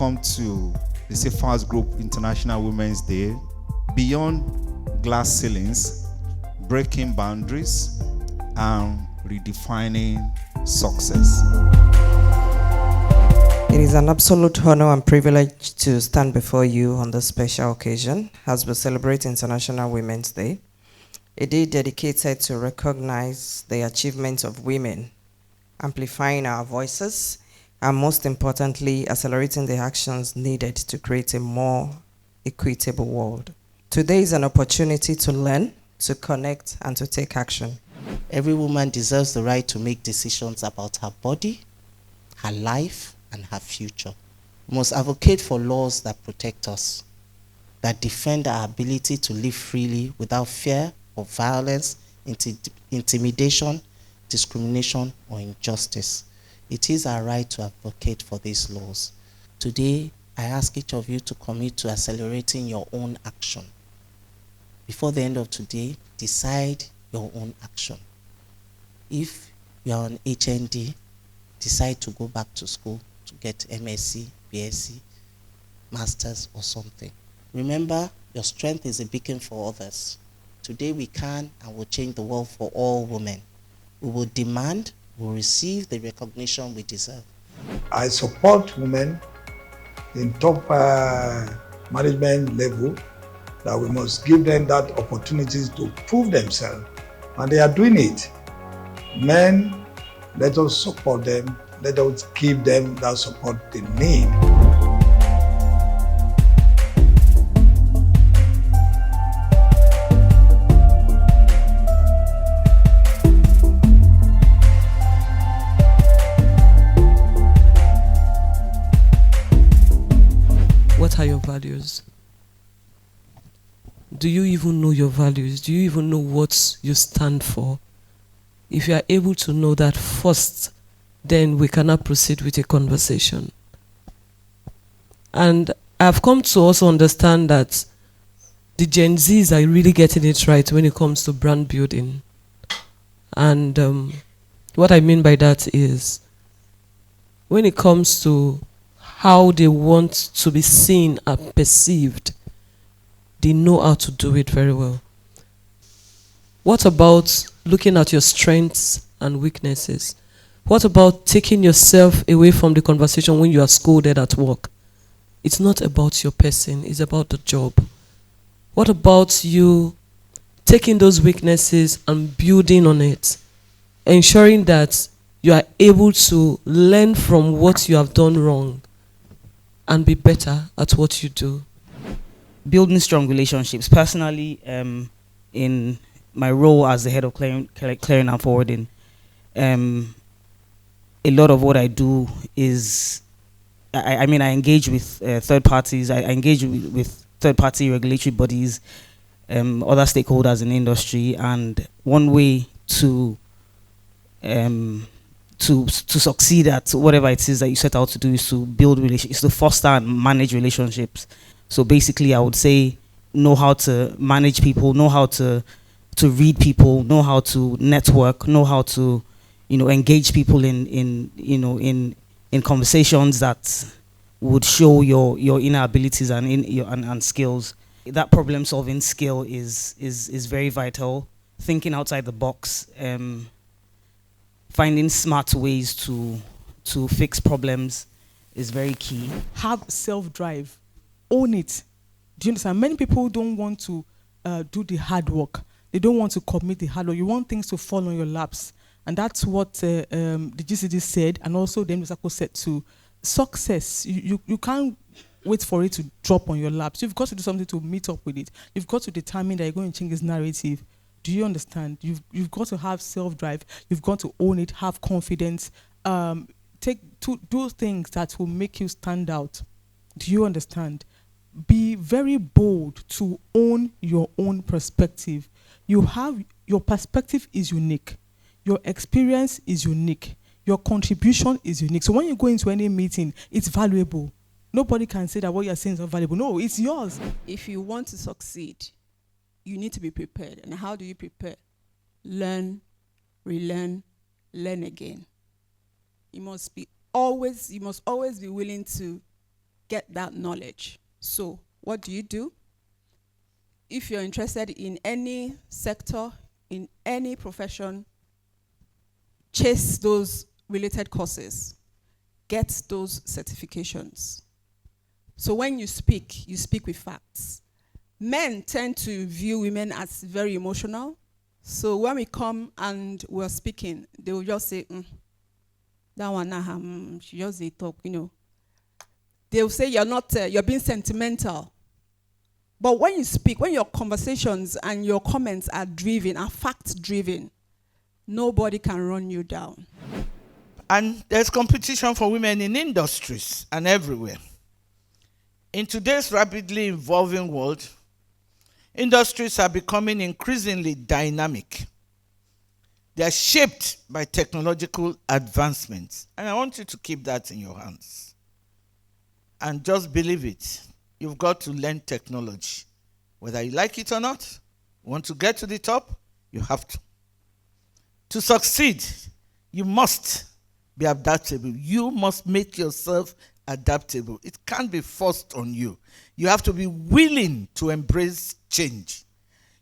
welcome to the Sifax Group International Women's Day. Beyond glass ceilings, breaking boundaries, and redefining success. It is an absolute honor and privilege to stand before you on this special occasion as we celebrate International Women's Day, a day dedicated to recognize the achievements of women, amplifying our voices, and most importantly, accelerating the actions needed to create a more equitable world. Today is an opportunity to learn, to connect, and to take action. Every woman deserves the right to make decisions about her body, her life, and her future. We must advocate for laws that protect us, that defend our ability to live freely without fear of violence, intimidation, discrimination, or injustice. It is our right to advocate for these laws. Today, I ask each of you to commit to accelerating your own action. Before the end of today, decide your own action. If you are on HND, decide to go back to school to get MSc, BSc, Masters, or something. Remember, your strength is a beacon for others. Today we can and will change the world for all women. We will demand, we will receive the recognition we deserve. I support women in top management level, that we must give them that opportunities to prove themselves, and they are doing it. Men, let us support them, let us give them that support they need. What are your values? Do you even know your values? Do you even know what you stand for? If you are able to know that first, then we cannot proceed with a conversation. And I've come to also understand that the Gen Zs are really getting it right when it comes to brand building. And what I mean by that is, when it comes to how they want to be seen and perceived, they know how to do it very well. What about looking at your strengths and weaknesses? What about taking yourself away from the conversation when you are scolded at work? It's not about your person, it's about the job. What about you taking those weaknesses and building on it, ensuring that you are able to learn from what you have done wrong and be better at what you do? Building strong relationships. Personally, in my role as the head of clearing and forwarding, a lot of what I do is, I engage with third parties. I engage with third-party regulatory bodies, other stakeholders in the industry, and one way to succeed at whatever it is that you set out to do is to build relationships, is to foster and manage relationships. So basically, I would say, know how to manage people, know how to read people, know how to network, know how to, engage people in conversations that would show your inner abilities and skills. That problem-solving skill is very vital. Thinking outside the box, finding smart ways to fix problems is very key. Have self-drive. Own it. Do you understand? Many people don't want to do the hard work. They don't want to commit the hard work. You want things to fall on your laps. And that's what the GCD said, and also the MSACO said too. Success, you can't wait for it to drop on your laps. You've got to do something to meet up with it. You've got to determine that you're going to change this narrative. Do you understand? You've got to have self-drive. You've got to own it, have confidence, do things that will make you stand out. Do you understand? Be very bold to own your own perspective. Your perspective is unique. Your experience is unique. Your contribution is unique. So when you go into any meeting, it's valuable. Nobody can say that what you're saying is not valuable. No, it's yours. If you want to succeed, you need to be prepared. And how do you prepare? Learn, relearn, learn again. You must always be willing to get that knowledge. So what do? If you're interested in any sector, in any profession, chase those related courses. Get those certifications. So when you speak with facts. Men tend to view women as very emotional. So when we come and we're speaking, they will just say, that one, she just they talk, They will say you're being sentimental. But when you speak, when your conversations and your comments are fact-driven, nobody can run you down. And there's competition for women in industries and everywhere. In today's rapidly evolving world, industries are becoming increasingly dynamic. They are shaped by technological advancements. And I want you to keep that in your hands. And just believe it. You've got to learn technology. Whether you like it or not, want to get to the top, you have to. To succeed, you must be adaptable. You must make yourself adaptable. It can't be forced on you. You have to be willing to embrace change.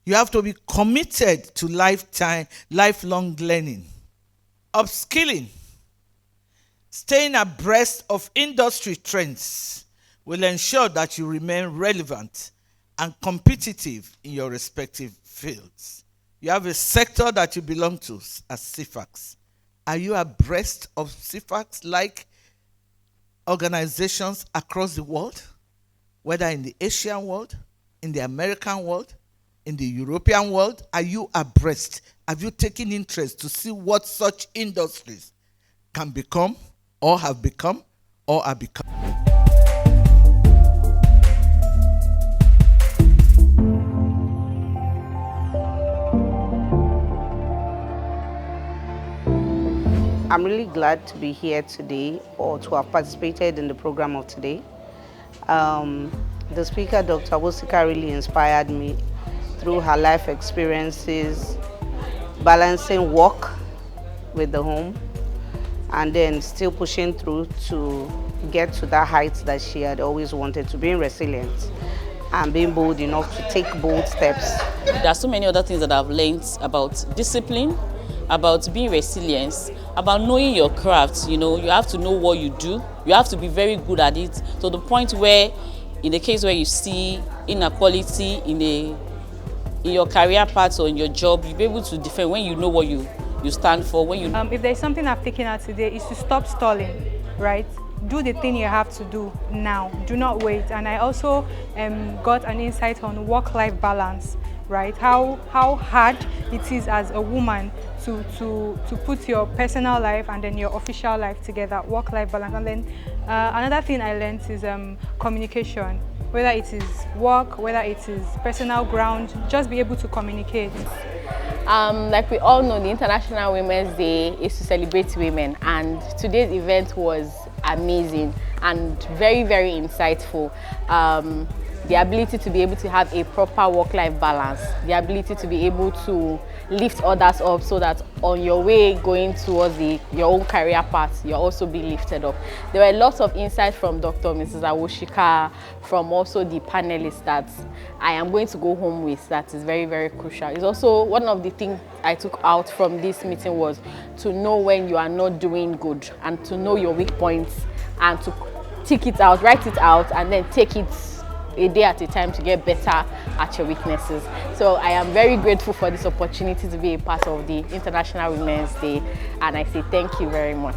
You have to be committed to lifelong learning, upskilling, staying abreast of industry trends will ensure that you remain relevant and competitive in your respective fields. You have a sector that you belong to as Sifax. Are you abreast of Sifax-like organizations across the world, whether in the Asian world, in the American world, in the European world? Are you abreast? Have you taken interest to see what such industries can become or have become or are becoming? I'm really glad to be here today or to have participated in the program of today. The speaker, Dr. Awosika, really inspired me through her life experiences, balancing work with the home, and then still pushing through to get to that height that she had always wanted to, being resilient and being bold enough to take bold steps. There are so many other things that I've learned about discipline, about being resilient, about knowing your craft. You have to know what you do. You have to be very good at it, to the point where, in the case where you see inequality in your career path or in your job, you'll be able to defend when you know what you stand for. When you if there's something I've taken out today, is to stop stalling, right? Do the thing you have to do now. Do not wait. And I also got an insight on work-life balance, right? How hard it is as a woman to put your personal life and then your official life together, work-life balance. And then another thing I learned is communication. Whether it is work, whether it is personal ground, just be able to communicate. Like we all know, the International Women's Day is to celebrate women, and today's event was amazing and very, very insightful. The ability to be able to have a proper work-life balance, the ability to be able to lift others up so that on your way going towards your own career path, you're also being lifted up. There were lots of insights from Dr. Mrs. Awosika, from also the panelists that I am going to go home with that is very, very crucial. It's also one of the things I took out from this meeting was to know when you are not doing good and to know your weak points and to tick it out, write it out, and then take it a day at a time to get better at your weaknesses. So I am very grateful for this opportunity to be a part of the International Women's Day, and I say thank you very much.